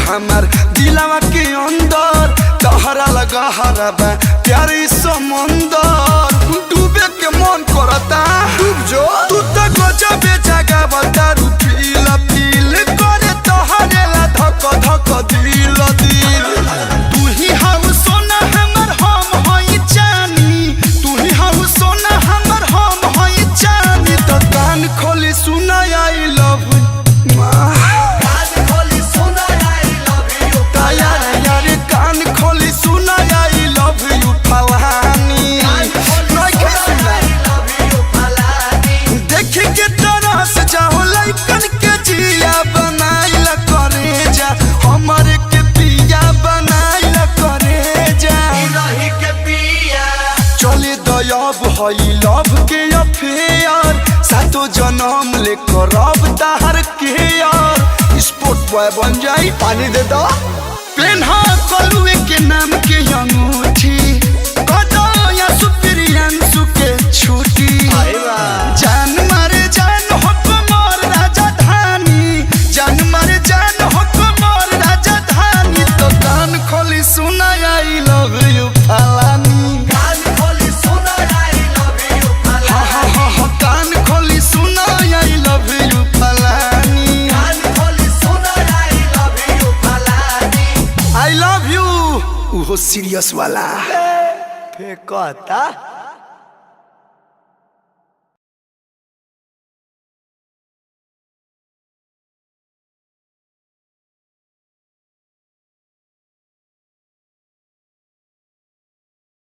हमार दिलवा के अंदर तहरा लगा हरबा प्यारी समंदर डूबे के मन करता डूब जो तू तो गजबे जगह बतारू फील करे तोहरे ला धक धक दिल तू ही हम सोना हमर हम हई जानी तू ही हम सोना हमर हम हई जानी तो कान खोली सुना आई लव हई लव के अफेयर सातो जन्म ले करब ताहर के यार स्पोर्ट बॉय बन जाई पानी दे दो पेन्हा कलुए के नाम के अंगूठी कदो या सुप्रियांशु के छुट्टी जान मारे जान हो कमर राजधानी जान मारे जान हो कमर राजधानी तो कान खोली सुना आई लव यू फलानी सीरियस वाला फेंकता।